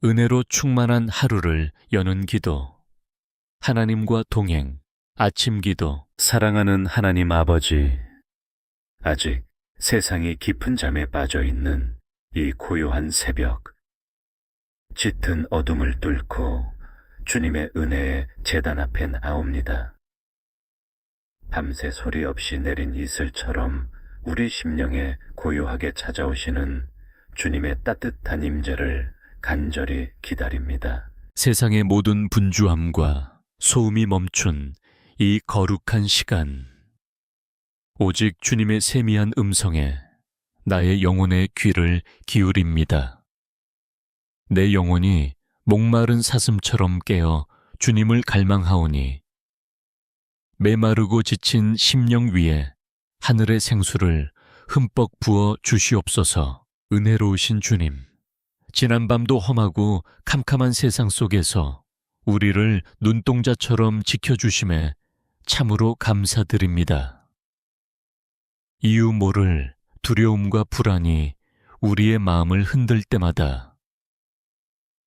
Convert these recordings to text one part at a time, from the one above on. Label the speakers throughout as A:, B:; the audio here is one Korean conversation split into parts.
A: 은혜로 충만한 하루를 여는 기도. 하나님과 동행, 아침 기도. 사랑하는 하나님 아버지, 아직 세상이 깊은 잠에 빠져 있는 이 고요한 새벽, 짙은 어둠을 뚫고 주님의 은혜의 제단 앞에 나옵니다. 밤새 소리 없이 내린 이슬처럼 우리 심령에 고요하게 찾아오시는 주님의 따뜻한 임재를 간절히 기다립니다. 세상의 모든 분주함과 소음이 멈춘 이 거룩한 시간, 오직 주님의 세미한 음성에 나의 영혼의 귀를 기울입니다. 내 영혼이 목마른 사슴처럼 깨어 주님을 갈망하오니 메마르고 지친 심령 위에 하늘의 생수를 흠뻑 부어 주시옵소서. 은혜로우신 주님, 지난밤도 험하고 캄캄한 세상 속에서 우리를 눈동자처럼 지켜주심에 참으로 감사드립니다. 이유 모를 두려움과 불안이 우리의 마음을 흔들 때마다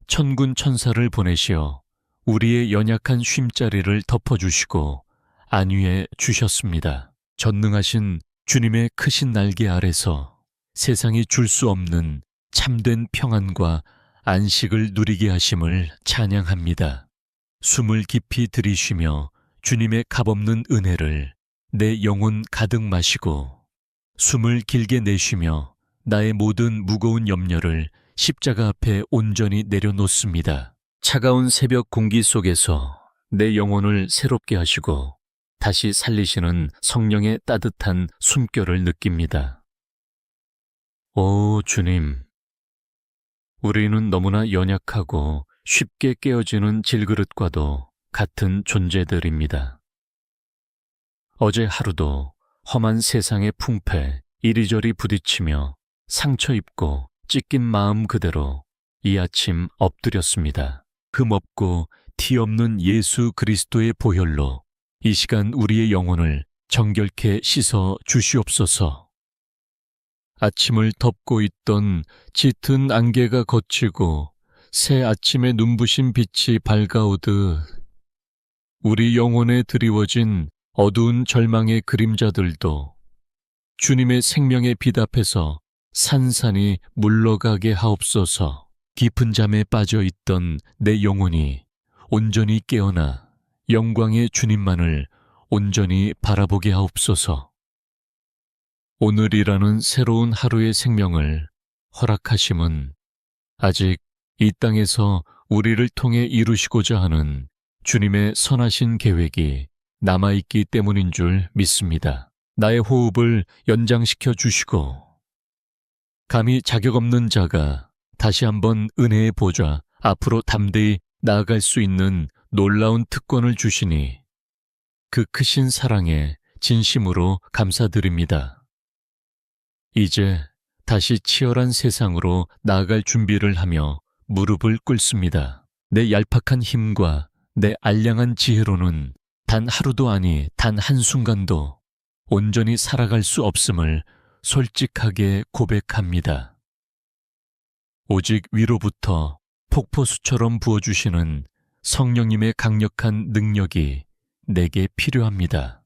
A: 천군 천사를 보내시어 우리의 연약한 쉼자리를 덮어주시고 안위해 주셨습니다. 전능하신 주님의 크신 날개 아래서 세상이 줄 수 없는 참된 평안과 안식을 누리게 하심을 찬양합니다. 숨을 깊이 들이쉬며 주님의 값없는 은혜를 내 영혼 가득 마시고 숨을 길게 내쉬며 나의 모든 무거운 염려를 십자가 앞에 온전히 내려놓습니다. 차가운 새벽 공기 속에서 내 영혼을 새롭게 하시고 다시 살리시는 성령의 따뜻한 숨결을 느낍니다. 오 주님, 우리는 너무나 연약하고 쉽게 깨어지는 질그릇과도 같은 존재들입니다. 어제 하루도 험한 세상의 풍패 이리저리 부딪히며 상처 입고 찢긴 마음 그대로 이 아침 엎드렸습니다. 흠없고 티 없는 예수 그리스도의 보혈로 이 시간 우리의 영혼을 정결케 씻어 주시옵소서. 아침을 덮고 있던 짙은 안개가 걷히고 새 아침의 눈부신 빛이 밝아오듯 우리 영혼에 드리워진 어두운 절망의 그림자들도 주님의 생명의 빛 앞에서 산산이 물러가게 하옵소서. 깊은 잠에 빠져 있던 내 영혼이 온전히 깨어나 영광의 주님만을 온전히 바라보게 하옵소서. 오늘이라는 새로운 하루의 생명을 허락하심은 아직 이 땅에서 우리를 통해 이루시고자 하는 주님의 선하신 계획이 남아있기 때문인 줄 믿습니다. 나의 호흡을 연장시켜 주시고 감히 자격 없는 자가 다시 한번 은혜의 보좌 앞으로 담대히 나아갈 수 있는 놀라운 특권을 주시니 그 크신 사랑에 진심으로 감사드립니다. 이제 다시 치열한 세상으로 나아갈 준비를 하며 무릎을 꿇습니다. 내 얄팍한 힘과 내 알량한 지혜로는 단 하루도 아니 단 한순간도 온전히 살아갈 수 없음을 솔직하게 고백합니다. 오직 위로부터 폭포수처럼 부어주시는 성령님의 강력한 능력이 내게 필요합니다.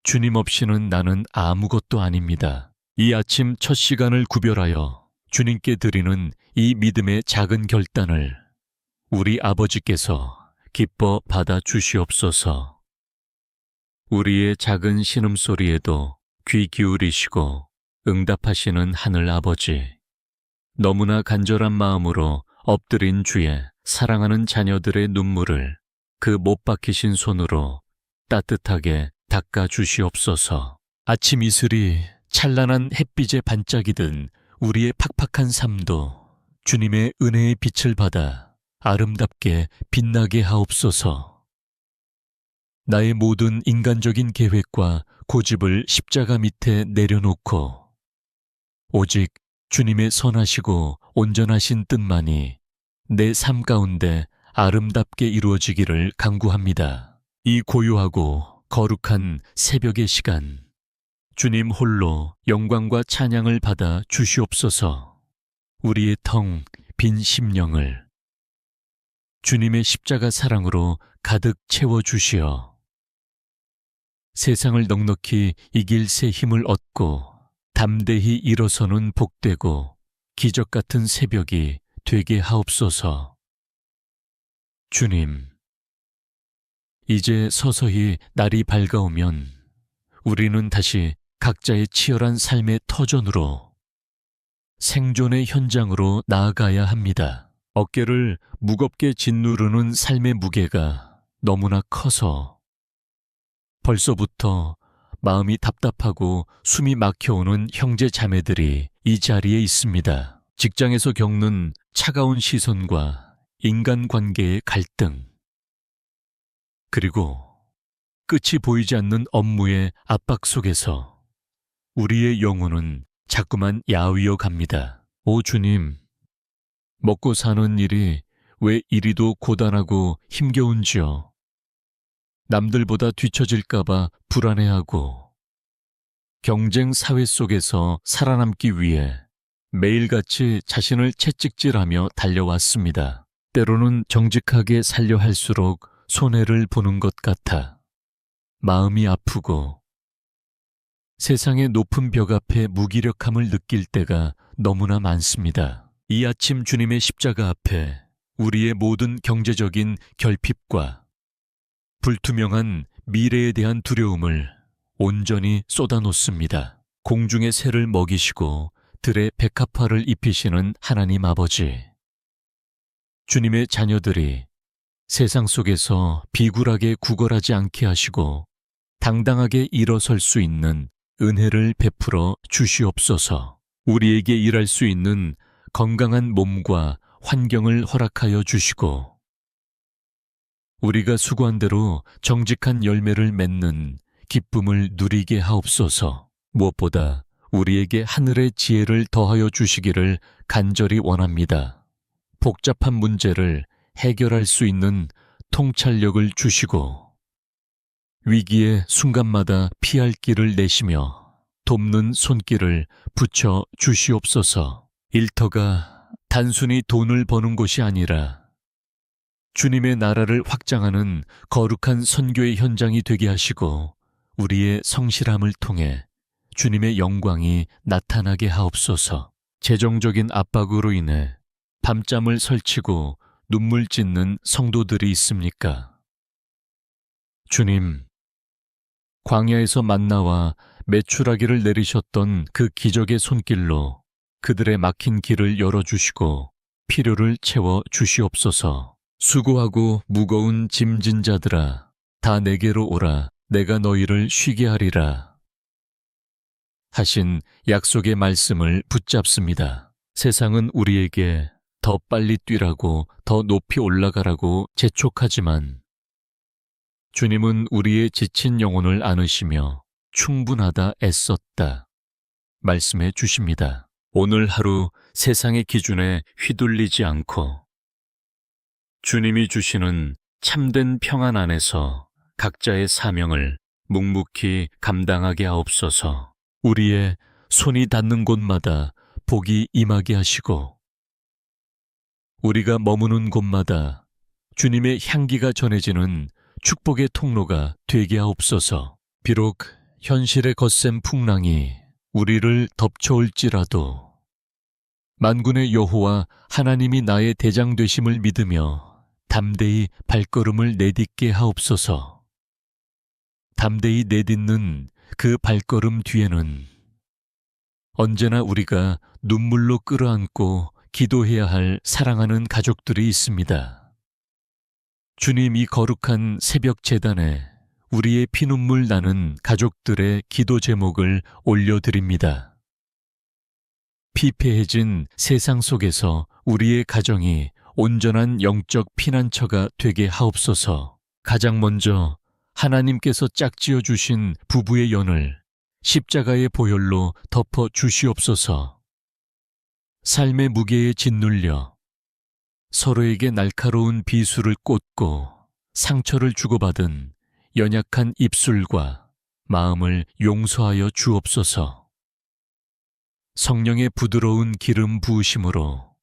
A: 주님 없이는 나는 아무것도 아닙니다. 이 아침 첫 시간을 구별하여 주님께 드리는 이 믿음의 작은 결단을 우리 아버지께서 기뻐 받아 주시옵소서. 우리의 작은 신음소리에도 귀 기울이시고 응답하시는 하늘 아버지, 너무나 간절한 마음으로 엎드린 주의 사랑하는 자녀들의 눈물을 그 못 박히신 손으로 따뜻하게 닦아 주시옵소서. 아침 이슬이 찬란한 햇빛에 반짝이던 우리의 팍팍한 삶도 주님의 은혜의 빛을 받아 아름답게 빛나게 하옵소서. 나의 모든 인간적인 계획과 고집을 십자가 밑에 내려놓고 오직 주님의 선하시고 온전하신 뜻만이 내 삶 가운데 아름답게 이루어지기를 간구합니다. 이 고요하고 거룩한 새벽의 시간, 주님 홀로 영광과 찬양을 받아 주시옵소서. 우리의 텅 빈 심령을 주님의 십자가 사랑으로 가득 채워주시어 세상을 넉넉히 이길 새 힘을 얻고 담대히 일어서는 복되고 기적 같은 새벽이 되게 하옵소서. 주님, 이제 서서히 날이 밝아오면 우리는 다시 각자의 치열한 삶의 터전으로 생존의 현장으로 나아가야 합니다. 어깨를 무겁게 짓누르는 삶의 무게가 너무나 커서 벌써부터 마음이 답답하고 숨이 막혀오는 형제 자매들이 이 자리에 있습니다. 직장에서 겪는 차가운 시선과 인간관계의 갈등, 그리고 끝이 보이지 않는 업무의 압박 속에서 우리의 영혼은 자꾸만 야위어 갑니다. 오 주님, 먹고 사는 일이 왜 이리도 고단하고 힘겨운지요. 남들보다 뒤처질까봐 불안해하고 경쟁 사회 속에서 살아남기 위해 매일같이 자신을 채찍질하며 달려왔습니다. 때로는 정직하게 살려 할수록 손해를 보는 것 같아 마음이 아프고 세상의 높은 벽 앞에 무기력함을 느낄 때가 너무나 많습니다. 이 아침 주님의 십자가 앞에 우리의 모든 경제적인 결핍과 불투명한 미래에 대한 두려움을 온전히 쏟아놓습니다. 공중의 새를 먹이시고 들의 백합화를 입히시는 하나님 아버지, 주님의 자녀들이 세상 속에서 비굴하게 구걸하지 않게 하시고 당당하게 일어설 수 있는 은혜를 베풀어 주시옵소서. 우리에게 일할 수 있는 건강한 몸과 환경을 허락하여 주시고 우리가 수고한 대로 정직한 열매를 맺는 기쁨을 누리게 하옵소서. 무엇보다 우리에게 하늘의 지혜를 더하여 주시기를 간절히 원합니다. 복잡한 문제를 해결할 수 있는 통찰력을 주시고 위기의 순간마다 피할 길을 내시며 돕는 손길을 붙여 주시옵소서. 일터가 단순히 돈을 버는 곳이 아니라 주님의 나라를 확장하는 거룩한 선교의 현장이 되게 하시고 우리의 성실함을 통해 주님의 영광이 나타나게 하옵소서. 재정적인 압박으로 인해 밤잠을 설치고 눈물 짓는 성도들이 있습니까? 주님, 광야에서 만나와 메추라기를 내리셨던 그 기적의 손길로 그들의 막힌 길을 열어주시고 필요를 채워 주시옵소서. 수고하고 무거운 짐진 자들아, 다 내게로 오라. 내가 너희를 쉬게 하리라. 하신 약속의 말씀을 붙잡습니다. 세상은 우리에게 더 빨리 뛰라고, 더 높이 올라가라고 재촉하지만 주님은 우리의 지친 영혼을 안으시며 충분하다 애썼다 말씀해 주십니다. 오늘 하루 세상의 기준에 휘둘리지 않고 주님이 주시는 참된 평안 안에서 각자의 사명을 묵묵히 감당하게 하옵소서. 우리의 손이 닿는 곳마다 복이 임하게 하시고 우리가 머무는 곳마다 주님의 향기가 전해지는 축복의 통로가 되게 하옵소서. 비록 현실의 거센 풍랑이 우리를 덮쳐올지라도 만군의 여호와 하나님이 나의 대장 되심을 믿으며 담대히 발걸음을 내딛게 하옵소서. 담대히 내딛는 그 발걸음 뒤에는 언제나 우리가 눈물로 끌어안고 기도해야 할 사랑하는 가족들이 있습니다. 주님, 이 거룩한 새벽 제단에 우리의 피눈물 나는 가족들의 기도 제목을 올려드립니다. 피폐해진 세상 속에서 우리의 가정이 온전한 영적 피난처가 되게 하옵소서. 가장 먼저 하나님께서 짝지어 주신 부부의 연을 십자가의 보혈로 덮어 주시옵소서. 삶의 무게에 짓눌려 서로에게 날카로운 비수를 꽂고 상처를 주고받은 연약한 입술과 마음을 용서하여 주옵소서. 성령의 부드러운 기름 부으심으로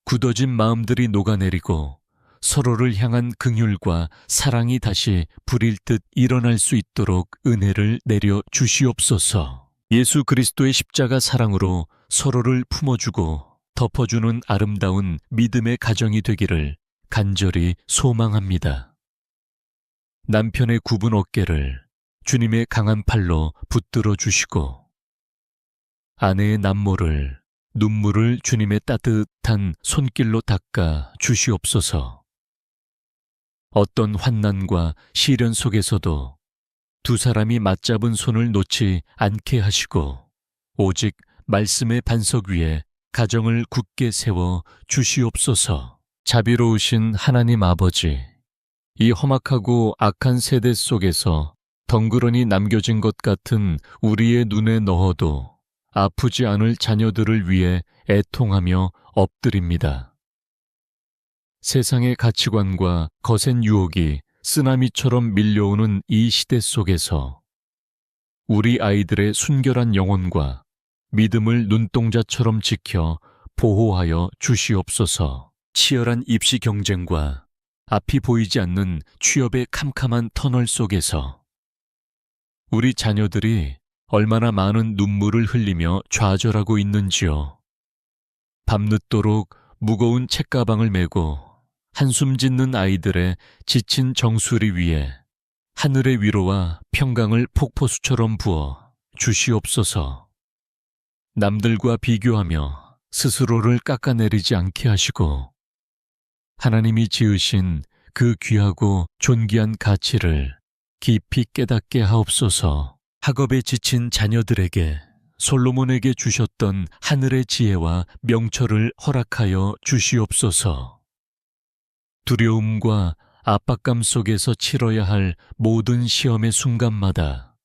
A: 굳어진 마음들이 녹아내리고 서로를 향한 긍휼과 사랑이 다시 불일 듯 일어날 수 있도록 은혜를 내려 주시옵소서. 예수 그리스도의 십자가 사랑으로 서로를 품어주고 덮어주는 아름다운 믿음의 가정이 되기를 간절히 소망합니다. 남편의 굽은 어깨를 주님의 강한 팔로 붙들어 주시고, 아내의 남모를 눈물을 주님의 따뜻한 손길로 닦아 주시옵소서. 어떤 환난과 시련 속에서도 두 사람이 맞잡은 손을 놓지 않게 하시고 오직 말씀의 반석 위에 가정을 굳게 세워 주시옵소서. 자비로우신 하나님 아버지, 이 험악하고 악한 세대 속에서 덩그러니 남겨진 것 같은 우리의 눈에 넣어도 아프지 않을 자녀들을 위해 애통하며 엎드립니다. 세상의 가치관과 거센 유혹이 쓰나미처럼 밀려오는 이 시대 속에서 우리 아이들의 순결한 영혼과 믿음을 눈동자처럼 지켜 보호하여 주시옵소서. 치열한 입시 경쟁과 앞이 보이지 않는 취업의 캄캄한 터널 속에서 우리 자녀들이 얼마나 많은 눈물을 흘리며 좌절하고 있는지요. 밤늦도록 무거운 책가방을 메고 한숨 짓는 아이들의 지친 정수리 위에 하늘의 위로와 평강을 폭포수처럼 부어 주시옵소서. 남들과 비교하며 스스로를 깎아내리지 않게 하시고 하나님이 지으신 그 귀하고 존귀한 가치를 깊이 깨닫게 하옵소서. 학업에 지친 자녀들에게 솔로몬에게 주셨던 하늘의 지혜와 명철을 허락하여 주시옵소서. 두려움과 압박감 속에서 치러야 할 모든 시험의 순간마다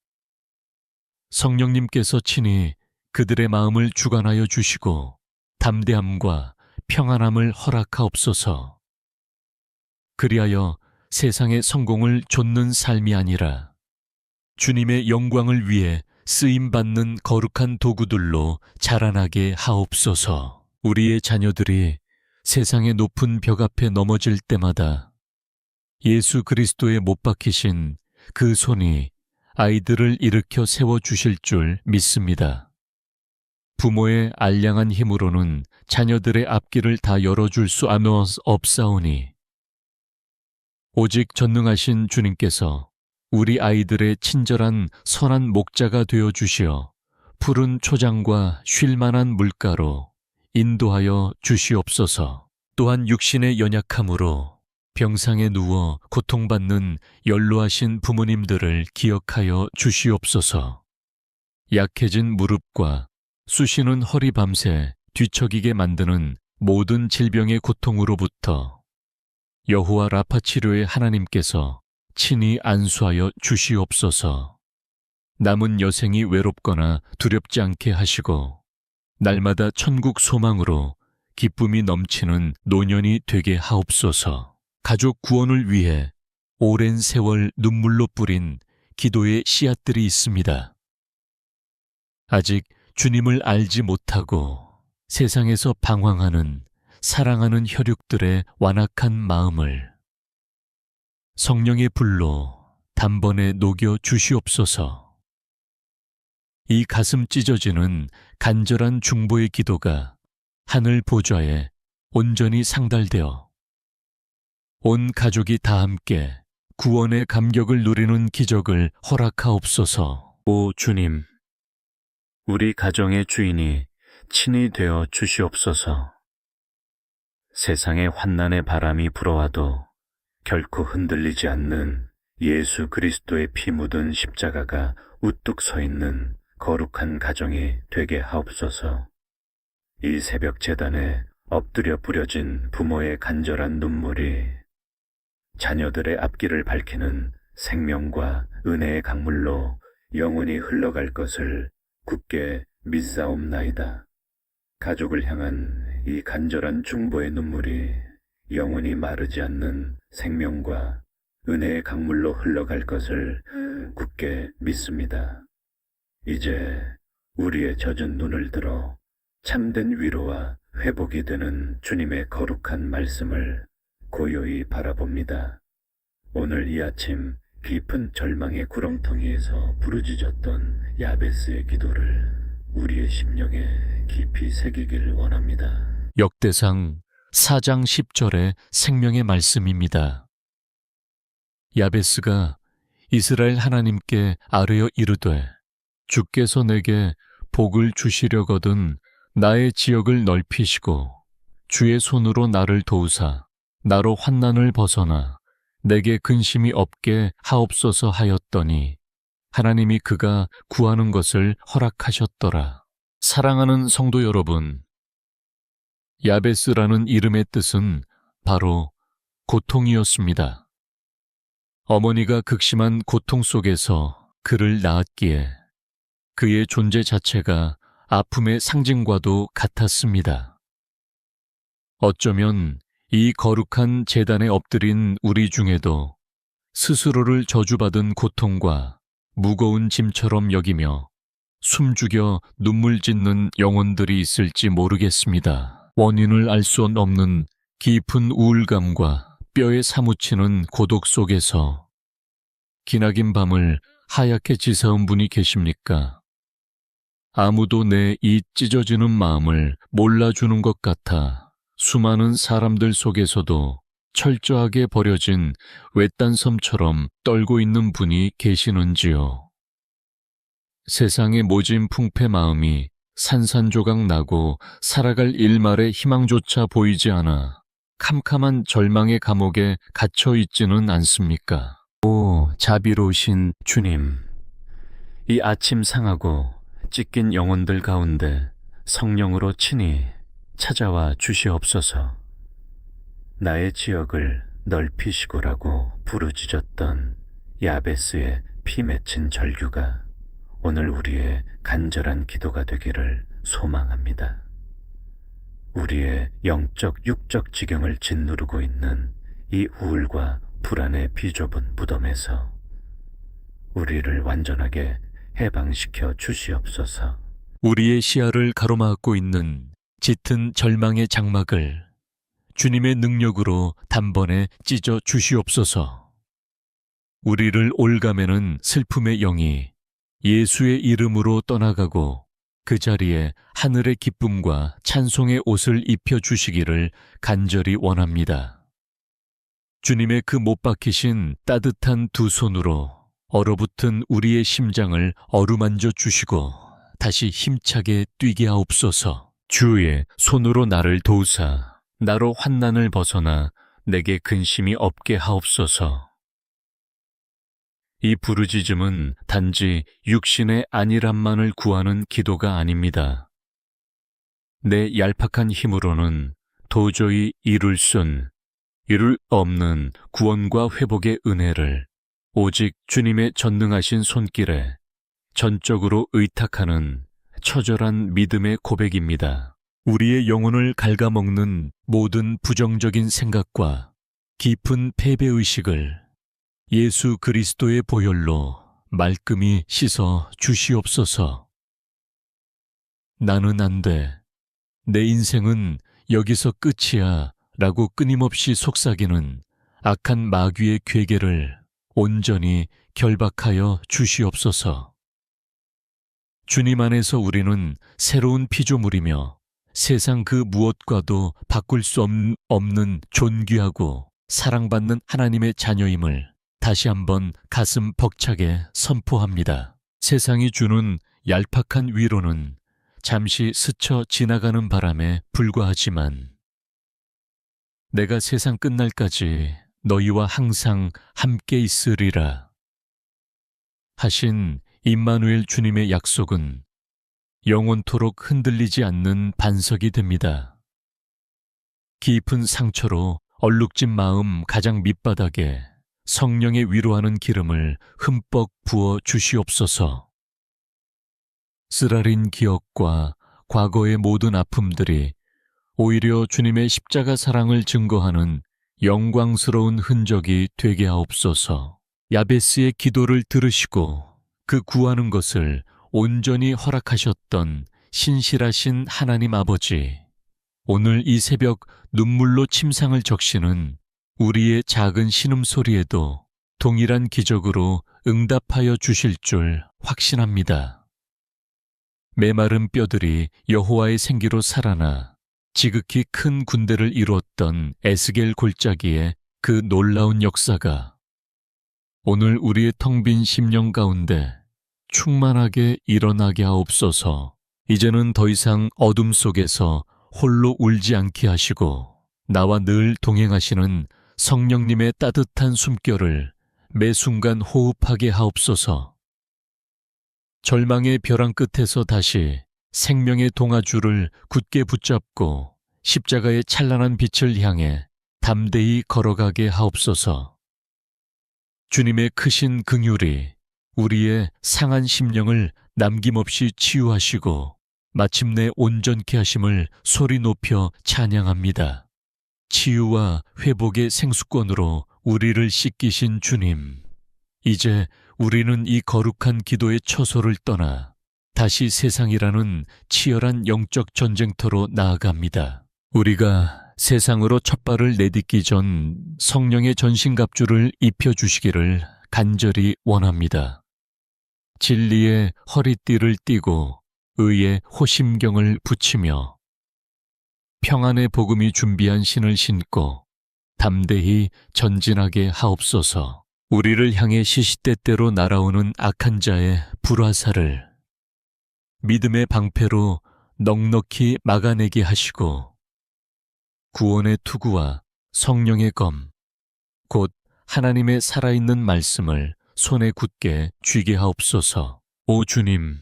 A: 성령님께서 친히 그들의 마음을 주관하여 주시고 담대함과 평안함을 허락하옵소서. 그리하여 세상의 성공을 좇는 삶이 아니라 주님의 영광을 위해 쓰임받는 거룩한 도구들로 자라나게 하옵소서. 우리의 자녀들이 세상의 높은 벽 앞에 넘어질 때마다 예수 그리스도의 못 박히신 그 손이 아이들을 일으켜 세워주실 줄 믿습니다. 부모의 알량한 힘으로는 자녀들의 앞길을 다 열어줄 수 없사오니 오직 전능하신 주님께서 우리 아이들의 친절한 선한 목자가 되어 주시어 푸른 초장과 쉴만한 물가로 인도하여 주시옵소서. 또한 육신의 연약함으로 병상에 누워 고통받는 연로하신 부모님들을 기억하여 주시옵소서. 약해진 무릎과 쑤시는 허리 밤새 뒤척이게 만드는 모든 질병의 고통으로부터 여호와 라파 치료의 하나님께서 친히 안수하여 주시옵소서. 남은 여생이 외롭거나 두렵지 않게 하시고 날마다 천국 소망으로 기쁨이 넘치는 노년이 되게 하옵소서. 가족 구원을 위해 오랜 세월 눈물로 뿌린 기도의 씨앗들이 있습니다. 아직 주님을 알지 못하고 세상에서 방황하는 사랑하는 혈육들의 완악한 마음을 성령의 불로 단번에 녹여 주시옵소서. 이 가슴 찢어지는 간절한 중보의 기도가 하늘 보좌에 온전히 상달되어 온 가족이 다 함께 구원의 감격을 누리는 기적을 허락하옵소서. 오 주님, 우리 가정의 주인이 친히 되어 주시옵소서. 세상의 환난의 바람이 불어와도 결코 흔들리지 않는 예수 그리스도의 피 묻은 십자가가 우뚝 서 있는 거룩한 가정이 되게 하옵소서. 이 새벽 제단에 엎드려 부려진 부모의 간절한 눈물이 자녀들의 앞길을 밝히는 생명과 은혜의 강물로 영원히 흘러갈 것을 굳게 믿사옵나이다. 가족을 향한 이 간절한 중보의 눈물이 영원히 마르지 않는 생명과 은혜의 강물로 흘러갈 것을 굳게 믿습니다. 이제 우리의 젖은 눈을 들어
B: 참된 위로와 회복이 되는 주님의 거룩한 말씀을 고요히 바라봅니다. 오늘 이 아침 깊은 절망의 구렁텅이에서 부르짖었던 야베스의 기도를 우리의 심령에 깊이 새기길 원합니다.
A: 역대상 4장 10절의 생명의 말씀입니다. 야베스가 이스라엘 하나님께 아뢰어 이르되 주께서 내게 복을 주시려거든 나의 지역을 넓히시고 주의 손으로 나를 도우사 나로 환난을 벗어나 내게 근심이 없게 하옵소서 하였더니 하나님이 그가 구하는 것을 허락하셨더라. 사랑하는 성도 여러분, 야베스라는 이름의 뜻은 바로 고통이었습니다. 어머니가 극심한 고통 속에서 그를 낳았기에 그의 존재 자체가 아픔의 상징과도 같았습니다. 어쩌면 이 거룩한 제단에 엎드린 우리 중에도 스스로를 저주받은 고통과 무거운 짐처럼 여기며 숨죽여 눈물 짓는 영혼들이 있을지 모르겠습니다. 원인을 알 수 없는 깊은 우울감과 뼈에 사무치는 고독 속에서 기나긴 밤을 하얗게 지새운 분이 계십니까? 아무도 내 이 찢어지는 마음을 몰라주는 것 같아 수많은 사람들 속에서도 철저하게 버려진 외딴 섬처럼 떨고 있는 분이 계시는지요. 세상의 모진 풍패 마음이 산산조각 나고 살아갈 일말의 희망조차 보이지 않아 캄캄한 절망의 감옥에 갇혀 있지는 않습니까? 오, 자비로우신 주님, 이 아침 상하고 찢긴 영혼들 가운데 성령으로 친히 찾아와 주시옵소서. 나의 지역을 넓히시고라고 부르짖었던 야베스의 피 맺힌 절규가 오늘 우리의 간절한 기도가 되기를 소망합니다. 우리의 영적 육적 지경을 짓누르고 있는 이 우울과 불안의 비좁은 무덤에서 우리를 완전하게 해방시켜 주시옵소서. 우리의 시야를 가로막고 있는 짙은 절망의 장막을 주님의 능력으로 단번에 찢어 주시옵소서. 우리를 올가매는 슬픔의 영이 예수의 이름으로 떠나가고 그 자리에 하늘의 기쁨과 찬송의 옷을 입혀 주시기를 간절히 원합니다. 주님의 그 못 박히신 따뜻한 두 손으로 얼어붙은 우리의 심장을 어루만져 주시고 다시 힘차게 뛰게 하옵소서. 주의 손으로 나를 도우사 나로 환난을 벗어나 내게 근심이 없게 하옵소서. 이 부르짖음은 단지 육신의 안일함만을 구하는 기도가 아닙니다. 내 얄팍한 힘으로는 도저히 이룰 없는 구원과 회복의 은혜를 오직 주님의 전능하신 손길에 전적으로 의탁하는 처절한 믿음의 고백입니다. 우리의 영혼을 갉아먹는 모든 부정적인 생각과 깊은 패배의식을 예수 그리스도의 보혈로 말끔히 씻어 주시옵소서. 나는 안 돼. 내 인생은 여기서 끝이야 라고 끊임없이 속삭이는 악한 마귀의 괴계를 온전히 결박하여 주시옵소서. 주님 안에서 우리는 새로운 피조물이며 세상 그 무엇과도 바꿀 수 없는 존귀하고 사랑받는 하나님의 자녀임을 다시 한번 가슴 벅차게 선포합니다. 세상이 주는 얄팍한 위로는 잠시 스쳐 지나가는 바람에 불과하지만 내가 세상 끝날까지 너희와 항상 함께 있으리라 하신 임마누엘 주님의 약속은 영원토록 흔들리지 않는 반석이 됩니다. 깊은 상처로 얼룩진 마음 가장 밑바닥에 성령의 위로하는 기름을 흠뻑 부어 주시옵소서. 쓰라린 기억과 과거의 모든 아픔들이 오히려 주님의 십자가 사랑을 증거하는 영광스러운 흔적이 되게 하옵소서. 야베스의 기도를 들으시고 그 구하는 것을 온전히 허락하셨던 신실하신 하나님 아버지, 오늘 이 새벽 눈물로 침상을 적시는 우리의 작은 신음소리에도 동일한 기적으로 응답하여 주실 줄 확신합니다. 메마른 뼈들이 여호와의 생기로 살아나 지극히 큰 군대를 이루었던 에스겔 골짜기의 그 놀라운 역사가 오늘 우리의 텅 빈 심령 가운데 충만하게 일어나게 하옵소서. 이제는 더 이상 어둠 속에서 홀로 울지 않게 하시고 나와 늘 동행하시는 성령님의 따뜻한 숨결을 매 순간 호흡하게 하옵소서. 절망의 벼랑 끝에서 다시 생명의 동아줄을 굳게 붙잡고 십자가의 찬란한 빛을 향해 담대히 걸어가게 하옵소서. 주님의 크신 긍휼이 우리의 상한 심령을 남김없이 치유하시고 마침내 온전케 하심을 소리 높여 찬양합니다. 치유와 회복의 생수권으로 우리를 씻기신 주님, 이제 우리는 이 거룩한 기도의 처소를 떠나 다시 세상이라는 치열한 영적 전쟁터로 나아갑니다. 우리가 세상으로 첫 발을 내딛기 전 성령의 전신갑주를 입혀주시기를 간절히 원합니다. 진리의 허리띠를 띠고 의의 호심경을 붙이며 평안의 복음이 준비한 신을 신고 담대히 전진하게 하옵소서. 우리를 향해 시시때때로 날아오는 악한 자의 불화살을 믿음의 방패로 넉넉히 막아내게 하시고 구원의 투구와 성령의 검, 곧 하나님의 살아있는 말씀을 손에 굳게 쥐게 하옵소서. 오 주님,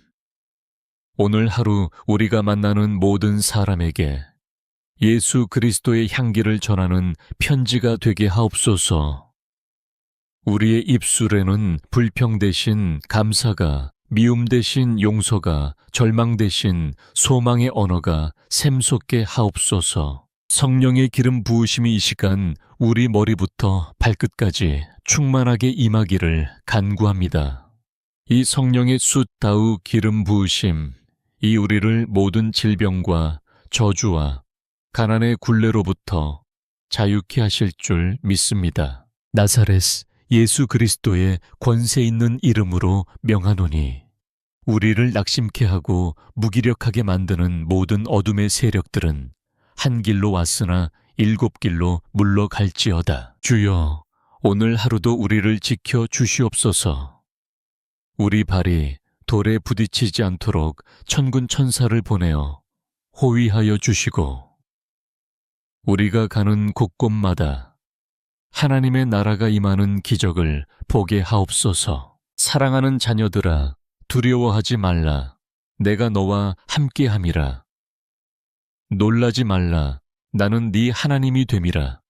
A: 오늘 하루 우리가 만나는 모든 사람에게 예수 그리스도의 향기를 전하는 편지가 되게 하옵소서. 우리의 입술에는 불평 대신 감사가, 미움 대신 용서가, 절망 대신 소망의 언어가 샘솟게 하옵소서. 성령의 기름 부으심이 이 시간 우리 머리부터 발끝까지 충만하게 임하기를 간구합니다. 이 성령의 숫다우 기름 부으심, 이 우리를 모든 질병과 저주와 가난의 굴레로부터 자유케 하실 줄 믿습니다. 나사렛 예수 그리스도의 권세 있는 이름으로 명하노니 우리를 낙심케 하고 무기력하게 만드는 모든 어둠의 세력들은 한 길로 왔으나 일곱 길로 물러갈지어다. 주여, 오늘 하루도 우리를 지켜 주시옵소서. 우리 발이 돌에 부딪히지 않도록 천군 천사를 보내어 호위하여 주시고 우리가 가는 곳곳마다 하나님의 나라가 임하는 기적을 보게 하옵소서. 사랑하는 자녀들아, 두려워하지 말라. 내가 너와 함께함이라. 놀라지 말라. 나는 네 하나님이 됨이라.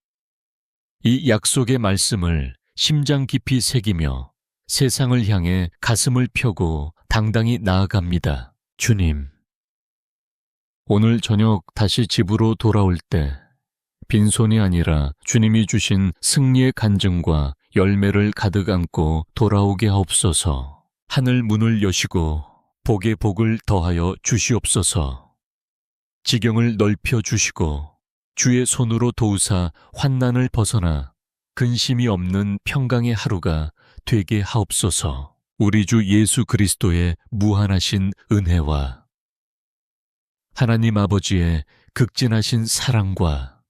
A: 이 약속의 말씀을 심장 깊이 새기며 세상을 향해 가슴을 펴고 당당히 나아갑니다. 주님, 오늘 저녁 다시 집으로 돌아올 때 빈손이 아니라 주님이 주신 승리의 간증과 열매를 가득 안고 돌아오게 하옵소서. 하늘 문을 여시고 복의 복을 더하여 주시옵소서. 지경을 넓혀 주시고 주의 손으로 도우사 환난을 벗어나 근심이 없는 평강의 하루가 되게 하옵소서. 우리 주 예수 그리스도의 무한하신 은혜와 하나님 아버지의 극진하신 사랑과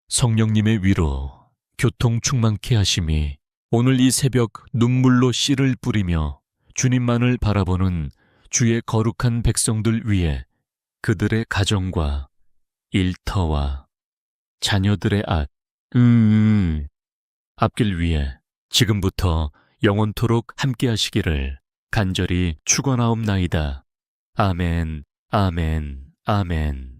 A: 성령님의 위로, 교통 충만케 하심이 오늘 이 새벽 눈물로 씨를 뿌리며 주님만을 바라보는 주의 거룩한 백성들 위에 그들의 가정과 일터와 자녀들의 앞길 위에 지금부터 영원토록 함께 하시기를 간절히 축원하옵나이다. 아멘, 아멘, 아멘.